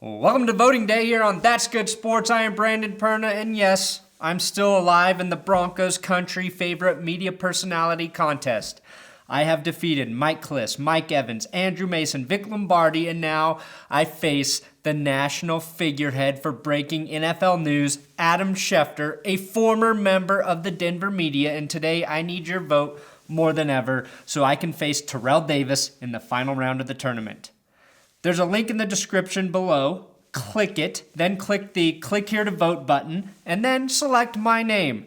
Welcome to voting day here on That's Good Sports. I am Brandon Perna, and yes, I'm still alive in the Broncos country favorite media personality contest. I have defeated Mike Kliss, Mike Evans, Andrew Mason, Vic Lombardi, and now I face the national figurehead for breaking NFL news, Adam Schefter, a former member of the Denver media, and today I need your vote more than ever so I can face Terrell Davis in the final round of the tournament. There's a link in the description below. Click it, then click the click here to vote button, and then select my name.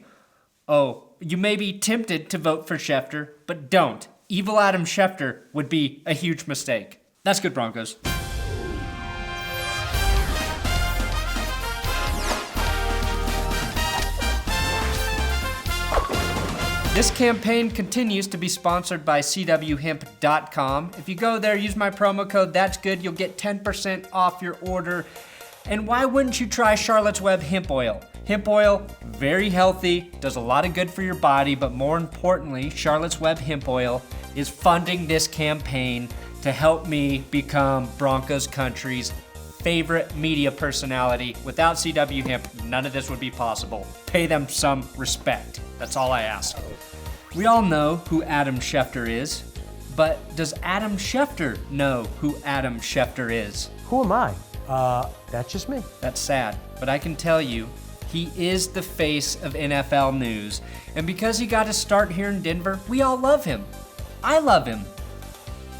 Oh, you may be tempted to vote for Schefter, but don't. Evil Adam Schefter would be a huge mistake. That's good, Broncos. This campaign continues to be sponsored by CWHemp.com. If you go there, use my promo code, That's Good, you'll get 10% off your order. And why wouldn't you try Charlotte's Web Hemp Oil? Hemp oil, very healthy, does a lot of good for your body, but more importantly, Charlotte's Web Hemp Oil is funding this campaign to help me become Broncos country's favorite media personality. Without CW Hemp, none of this would be possible. Pay them some respect. That's all I ask. We all know who Adam Schefter is, but does Adam Schefter know who Adam Schefter is? Who am I? That's just me. That's sad, but I can tell you, he is the face of NFL news. And because he got his start here in Denver, we all love him. I love him.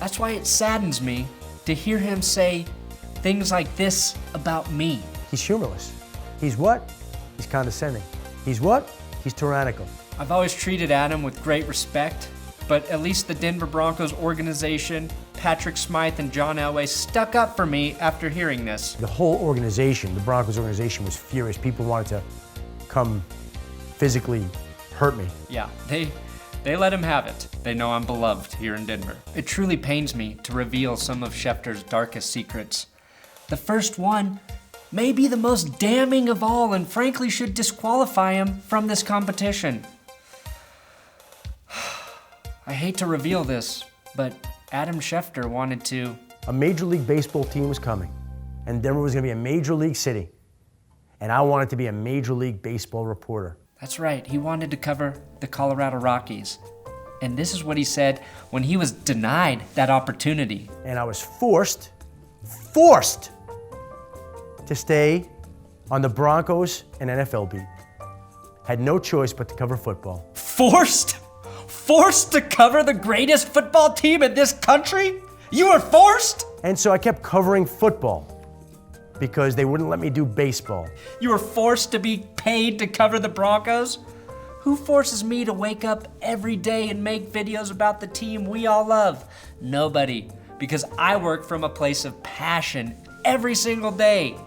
That's why it saddens me to hear him say things like this about me. He's humorless. He's what? He's condescending. He's what? He's tyrannical. I've always treated Adam with great respect, but at least the Denver Broncos organization, Patrick Smythe and John Elway, stuck up for me after hearing this. The whole organization, the Broncos organization, was furious. People wanted to come physically hurt me. Yeah, they let him have it. They know I'm beloved here in Denver. It truly pains me to reveal some of Schefter's darkest secrets. The first one may be the most damning of all and frankly should disqualify him from this competition. I hate to reveal this, but Adam Schefter wanted to... A Major League Baseball team was coming, and Denver was going to be a Major League city, and I wanted to be a Major League Baseball reporter. That's right, he wanted to cover the Colorado Rockies. And this is what he said when he was denied that opportunity. And I was forced to stay on the Broncos and NFL beat. Had no choice but to cover football. Forced? Forced to cover the greatest football team in this country? You were forced? And so I kept covering football because they wouldn't let me do baseball. You were forced to be paid to cover the Broncos? Who forces me to wake up every day and make videos about the team we all love? Nobody, because I work from a place of passion every single day.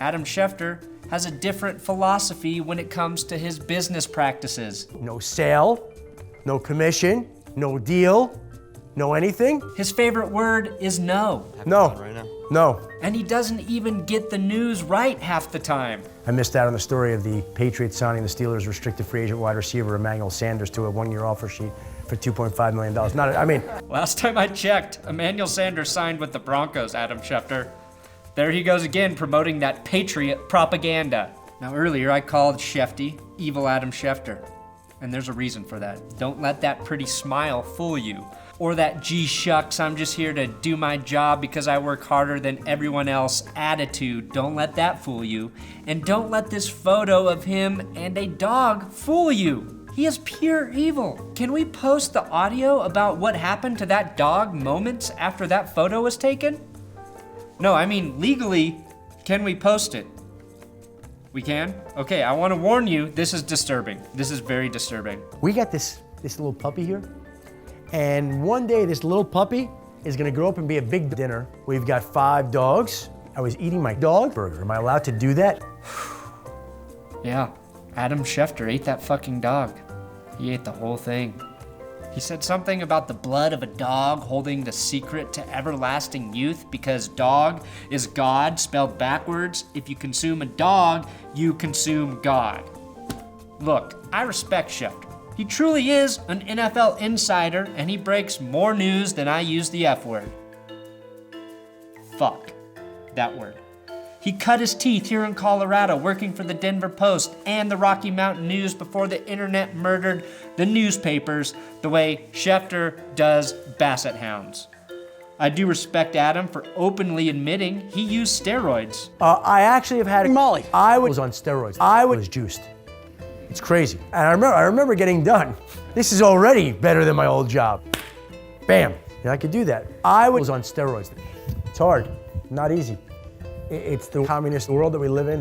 Adam Schefter has a different philosophy when it comes to his business practices. No sale, no commission, no deal, no anything. His favorite word is no. No. And he doesn't even get the news right half the time. I missed out on the story of the Patriots signing the Steelers' restricted free agent wide receiver Emmanuel Sanders to a one-year offer sheet for $2.5 million. Last time I checked, Emmanuel Sanders signed with the Broncos, Adam Schefter. There he goes again, promoting that Patriot propaganda. Now earlier I called Shefty Evil Adam Schefter, and there's a reason for that. Don't let that pretty smile fool you, or that gee shucks, I'm just here to do my job because I work harder than everyone else attitude. Don't let that fool you, and don't let this photo of him and a dog fool you. He is pure evil. Can we post the audio about what happened to that dog moments after that photo was taken? No, I mean legally, can we post it? We can? Okay, I want to warn you, this is disturbing. This is very disturbing. We got this little puppy here, and one day this little puppy is gonna grow up and be a big dinner. We've got 5 dogs. I was eating my dog burger. Am I allowed to do that? Yeah, Adam Schefter ate that fucking dog. He ate the whole thing. He said something about the blood of a dog holding the secret to everlasting youth because dog is God spelled backwards. If you consume a dog, you consume God. Look, I respect Schefter. He truly is an NFL insider and he breaks more news than I use the F word. Fuck. That word. He cut his teeth here in Colorado working for the Denver Post and the Rocky Mountain News before the internet murdered the newspapers the way Schefter does basset hounds. I do respect Adam for openly admitting he used steroids. I actually have had Molly. I was on steroids. I was juiced. It's crazy. And I remember getting done. This is already better than my old job. Bam. Yeah, I could do that. I was on steroids. It's hard, not easy. It's the communist world that we live in,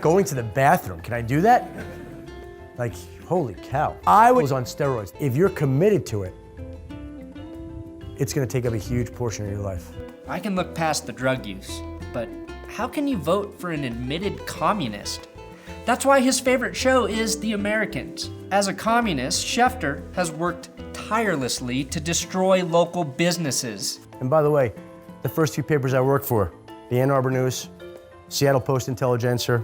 Going to the bathroom, can I do that? Like, holy cow. I was on steroids. If you're committed to it, it's gonna take up a huge portion of your life. I can look past the drug use, but how can you vote for an admitted communist? That's why his favorite show is The Americans. As a communist, Schefter has worked tirelessly to destroy local businesses. And by the way, the first few papers I worked for, the Ann Arbor News, Seattle Post-Intelligencer,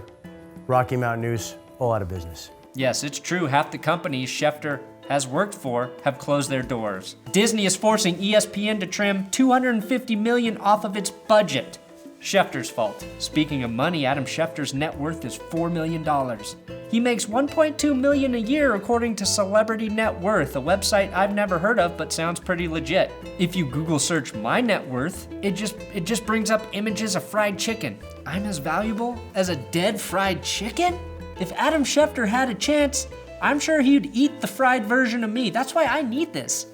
Rocky Mountain News, all out of business. Yes, it's true, half the companies Schefter has worked for have closed their doors. Disney is forcing ESPN to trim $250 million off of its budget. Schefter's fault. Speaking of money, Adam Schefter's net worth is $4 million. He makes $1.2 million a year according to Celebrity Net Worth, a website I've never heard of but sounds pretty legit. If you Google search my net worth, it just brings up images of fried chicken. I'm as valuable as a dead fried chicken? If Adam Schefter had a chance, I'm sure he'd eat the fried version of me. That's why I need this.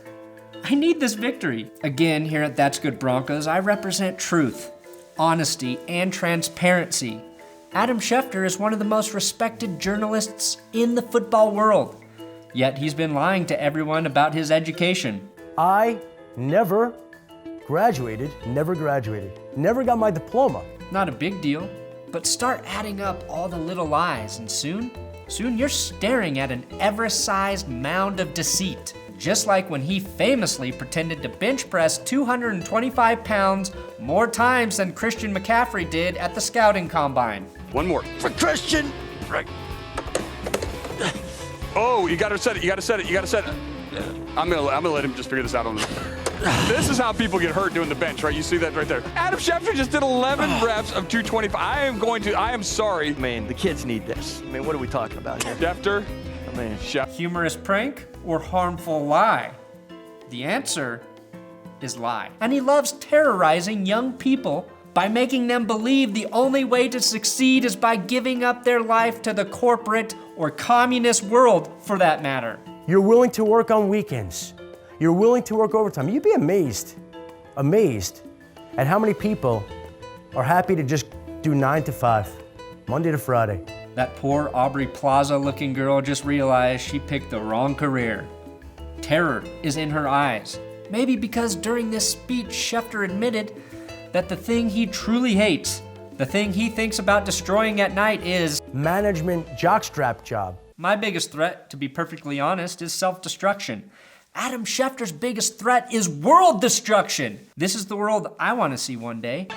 I need this victory. Again, here at That's Good Broncos, I represent truth, honesty, and transparency. Adam Schefter is one of the most respected journalists in the football world. Yet he's been lying to everyone about his education. I never graduated, never got my diploma. Not a big deal, but start adding up all the little lies and soon you're staring at an Everest-sized mound of deceit. Just like when he famously pretended to bench press 225 pounds more times than Christian McCaffrey did at the scouting combine. One more. For Christian! Right. Oh, you gotta set it. I'm gonna let him just figure this out on his own. This is how people get hurt doing the bench, right? You see that right there. Adam Schefter just did 11 reps of 225. I am sorry. I mean, the kids need this. I mean, what are we talking about here? Schefter. I mean, Humorous prank or harmful lie? The answer is lie. And he loves terrorizing young people by making them believe the only way to succeed is by giving up their life to the corporate or communist world, for that matter. You're willing to work on weekends. You're willing to work overtime. You'd be amazed at how many people are happy to just do 9 to 5, Monday to Friday. That poor Aubrey Plaza looking girl just realized she picked the wrong career. Terror is in her eyes. Maybe because during this speech, Schefter admitted that the thing he truly hates, the thing he thinks about destroying at night is management jockstrap job. My biggest threat, to be perfectly honest, is self-destruction. Adam Schefter's biggest threat is world destruction. This is the world I want to see one day.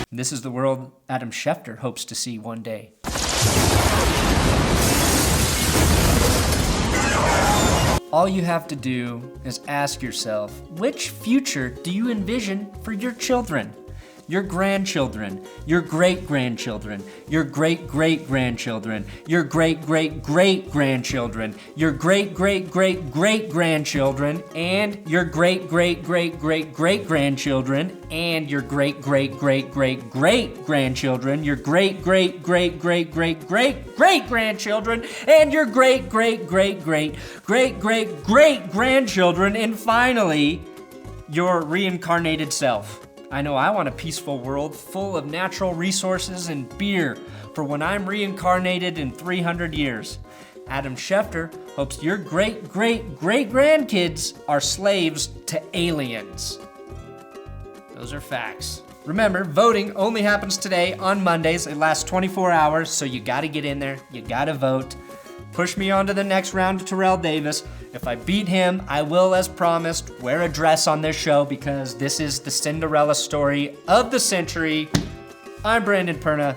This is the world Adam Schefter hopes to see one day. All you have to do is ask yourself, which future do you envision for your children? Your grandchildren, your great-grandchildren, your great-great-grandchildren, your great-great-great-grandchildren, your great-great-great-great-grandchildren, and your great-great-great-great-great-grandchildren, and your great-great-great-great-great-grandchildren, your great-great-great-great-great-great-grandchildren, and your great-great-great-great-great-great-great-grandchildren, and finally, your reincarnated self. I know I want a peaceful world full of natural resources and beer for when I'm reincarnated in 300 years. Adam Schefter hopes your great-great-great-grandkids are slaves to aliens. Those are facts. Remember, voting only happens today on Mondays. It lasts 24 hours, so you gotta get in there. You gotta vote. Push me on to the next round of Terrell Davis. If I beat him, I will, as promised, wear a dress on this show because this is the Cinderella story of the century. I'm Brandon Perna,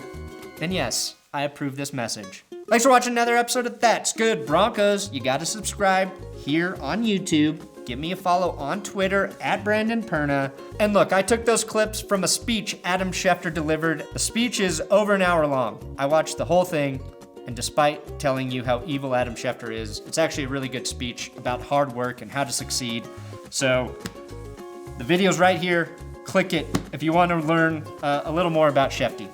and yes, I approve this message. Thanks for watching another episode of That's Good Broncos. You gotta subscribe here on YouTube. give me a follow on Twitter at Brandon Perna. And look, I took those clips from a speech Adam Schefter delivered. The speech is over an hour long. I watched the whole thing, and despite telling you how evil Adam Schefter is, it's actually a really good speech about hard work and how to succeed. So the video's right here. Click it if you want to learn a little more about Schefty.